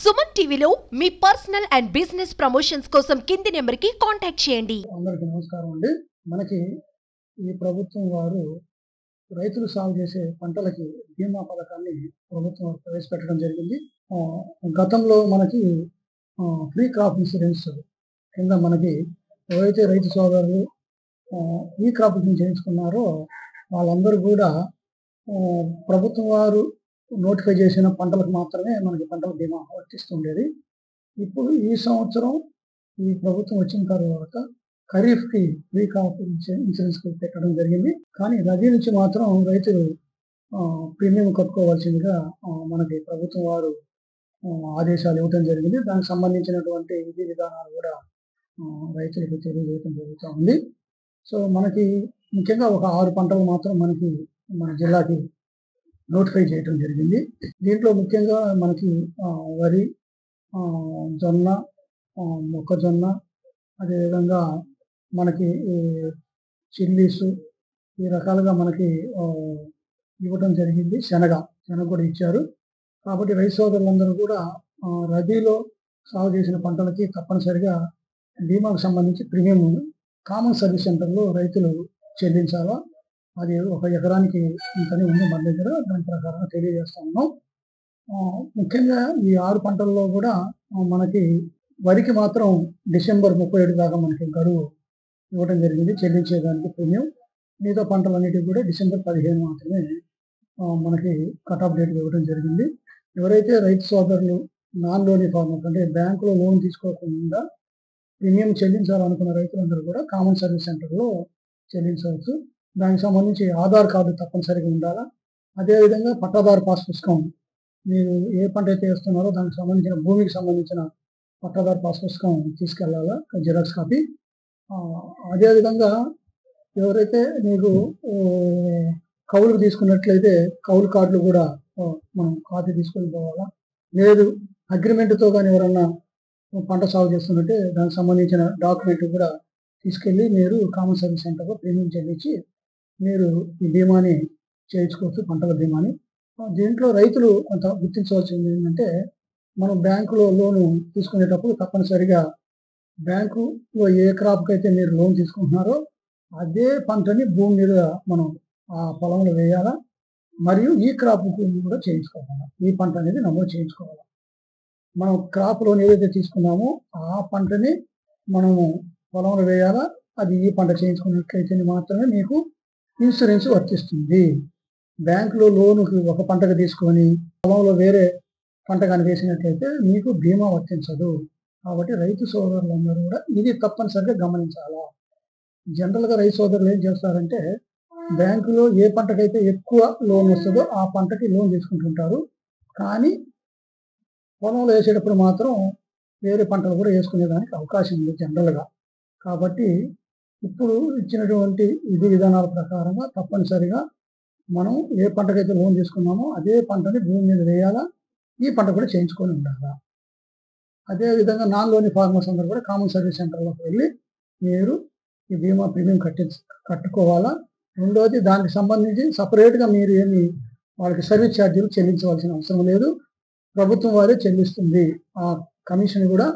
సుమన్ టీవీలో మీ personal and business promotions కోసం కింది నెంబర్కి కాంటాక్ట్ చేయండి. అందరికీ నమస్కారం అండి. మనకి ఈ ప్రభుత్వం వారు రైతులు సాగు చేసే పంటలకి బీమా పథకాన్ని ప్రభుత్వం ప్రవేశపెట్టడం జరిగింది. గతంలో మనకి ఫ్రీ క్రాప్ ఇన్సూరెన్స్ కింద మనకి ఎవరైతే రైతు సోదరులు ఈ క్రాప్ చేయించుకున్నారో వాళ్ళందరూ కూడా ప్రభుత్వం వారు నోటిఫై చేసిన పంటలకు మాత్రమే మనకి పంటల బీమా వర్తిస్తుండేది. ఇప్పుడు ఈ సంవత్సరం ఈ ప్రభుత్వం వచ్చిన తర్వాత ఖరీఫ్కి ఫ్రీ క్రాప్ ఇన్సూరెన్స్ పెట్టడం జరిగింది. కానీ రబీ నుంచి మాత్రం రైతులు ప్రీమియం కట్టుకోవాల్సిందిగా మనకి ప్రభుత్వం వారు ఆదేశాలు ఇవ్వడం జరిగింది. దానికి సంబంధించినటువంటి విధి విధానాలు కూడా రైతులకు తెలియజేయడం జరుగుతూ ఉంది. సో మనకి ముఖ్యంగా ఒక 6 పంటలు మాత్రం మనకి మన జిల్లాకి నోటిఫై చేయడం జరిగింది. దీంట్లో ముఖ్యంగా మనకి వరి, జొన్న, మొక్కజొన్న, అదేవిధంగా మనకి చిల్లీస్ ఈ రకాలుగా మనకి ఇవ్వడం జరిగింది. శనగ కూడా ఇచ్చారు. కాబట్టి రైతు సోదరులందరూ కూడా రబీలో సాగు చేసిన పంటలకి తప్పనిసరిగా బీమాకు సంబంధించి ప్రీమియం కామన్ సర్వీస్ సెంటర్లో రైతులు చెల్లించాలా. అది ఒక ఎకరానికి ఇంతనే ఉంది మన దగ్గర. దాని ప్రకారంగా తెలియజేస్తా ఉన్నాం. ముఖ్యంగా ఈ 6 పంటల్లో కూడా మనకి వరికి మాత్రం డిసెంబర్ 31 దాకా మనకి గడువు ఇవ్వడం జరిగింది చెల్లించేదానికి ప్రీమియం. మిగతా పంటలన్నిటికీ కూడా డిసెంబర్ 15 మాత్రమే మనకి కట్ ఆఫ్ డేట్ ఇవ్వడం జరిగింది. ఎవరైతే రైతు సోదరులు నాన్ లోన్ ఫార్మర్స్ అంటే బ్యాంకులో లోన్ తీసుకోకుండా ప్రీమియం చెల్లించాలనుకున్న రైతులందరూ కూడా కామన్ సర్వీస్ సెంటర్లో చెల్లించవచ్చు. దానికి సంబంధించి ఆధార్ కార్డు తప్పనిసరిగా ఉండాలా. అదేవిధంగా పట్టాదారు పాస్ పుస్తకం, మీరు ఏ పంట అయితే వేస్తున్నారో దానికి సంబంధించిన భూమికి సంబంధించిన పట్టాదారు పాస్ పుస్తకం తీసుకెళ్లాలా, జిరాక్స్ కాపీ. అదేవిధంగా ఎవరైతే మీకు కౌలుకు తీసుకున్నట్లయితే కౌలు కార్డులు కూడా మనం కాపీ తీసుకొని పోవాలా. లేదు అగ్రిమెంట్తో కానీ ఎవరన్నా పంట సాగు చేస్తున్నట్టే దానికి సంబంధించిన డాక్యుమెంట్ కూడా తీసుకెళ్ళి మీరు కామన్ సర్వీస్ సెంటర్లో ప్రీమియం చెల్లించి మీరు ఈ బీమాని చేయించుకోవచ్చు, పంటల బీమాని. దీంట్లో రైతులు కొంత గుర్తించవలసింది ఏంటంటే, మనం బ్యాంకులో లోను తీసుకునేటప్పుడు తప్పనిసరిగా బ్యాంకులో ఏ క్రాప్కి అయితే మీరు లోన్ తీసుకుంటున్నారో అదే పంటని భూమి మీద మనం ఆ పొలంలో వేయాలా. మరియు ఈ క్రాప్ కూడా చేయించుకోవాలా. ఈ పంట అనేది నమోదు చేయించుకోవాలి. మనం క్రాప్ లోన్ ఏదైతే తీసుకున్నామో ఆ పంటని మనము పొలంలో వేయాలా. అది ఈ పంట చేయించుకున్నట్లయితే మాత్రమే మీకు ఇన్సూరెన్స్ వర్తిస్తుంది. బ్యాంకులో లోనుకి ఒక పంటకు తీసుకొని పొలంలో వేరే పంట కానీ వేసినట్లయితే మీకు బీమా వర్తించదు. కాబట్టి రైతు సోదరులందరూ కూడా ఇది తప్పనిసరిగా గమనించాలా. జనరల్గా రైతు సోదరులు ఏం చేస్తారంటే, బ్యాంకులో ఏ పంటకైతే ఎక్కువ లోన్ వస్తుందో ఆ పంటకి లోన్ తీసుకుంటుంటారు. కానీ పొలంలో వేసేటప్పుడు మాత్రం వేరే పంటలు కూడా వేసుకునేదానికి అవకాశం ఉంది జనరల్గా. కాబట్టి ఇప్పుడు ఇచ్చినటువంటి విధి విధానాల ప్రకారంగా తప్పనిసరిగా మనం ఏ పంటకైతే లోన్ తీసుకున్నామో అదే పంటని భూమి మీద వేయాలా. ఈ పంట కూడా చేయించుకొని ఉండాలా. అదేవిధంగా నాన్ లోన్ ఫార్మర్స్ అందరూ కూడా కామన్ సర్వీస్ సెంటర్లోకి వెళ్ళి మీరు ఈ బీమా ప్రీమియం కట్టుకోవాలా. రెండవది, దానికి సంబంధించి సపరేట్గా మీరు ఏమి వాళ్ళకి సర్వీస్ ఛార్జీలు చెల్లించవలసిన అవసరం లేదు. ప్రభుత్వం వారే చెల్లిస్తుంది. ఆ కమిషన్ కూడా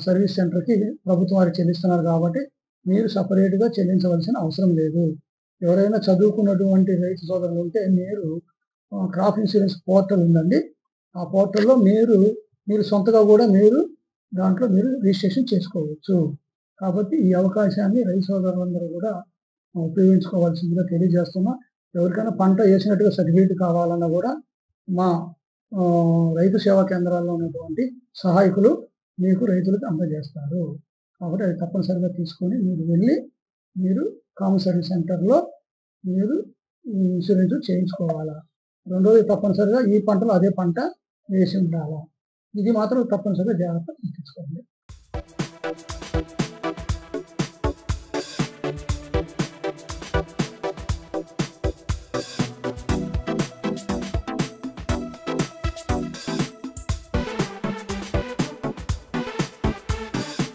సర్వీస్ సెంటర్కి ప్రభుత్వం వారికి చెల్లిస్తున్నారు. కాబట్టి మీరు సపరేట్గా చెల్లించవలసిన అవసరం లేదు. ఎవరైనా చదువుకున్నటువంటి రైతు సోదరులు ఉంటే మీరు క్రాప్ ఇన్సూరెన్స్ పోర్టల్ ఉందండి. ఆ పోర్టల్లో మీరు సొంతగా కూడా దాంట్లో మీరు రిజిస్ట్రేషన్ చేసుకోవచ్చు. కాబట్టి ఈ అవకాశాన్ని రైతు సోదరులందరూ కూడా ఉపయోగించుకోవాల్సిందిగా తెలియజేస్తున్నా. ఎవరికైనా పంట వేసినట్టుగా సర్టిఫికేట్ కావాలన్నా కూడా మా రైతు సేవా కేంద్రాల్లో ఉన్నటువంటి సహాయకులు మీకు రైతులకు అందజేస్తారు. కాబట్టి అది తప్పనిసరిగా తీసుకొని మీరు వెళ్ళి మీరు కామన్ సర్వీస్ సెంటర్లో మీరు ఇన్సూరెన్స్ చేయించుకోవాలా. రెండోది, తప్పనిసరిగా ఈ పంటలో అదే పంట వేసి ఉండాలా. ఇది మాత్రం తప్పనిసరిగా జాగ్రత్త తీసుకోండి.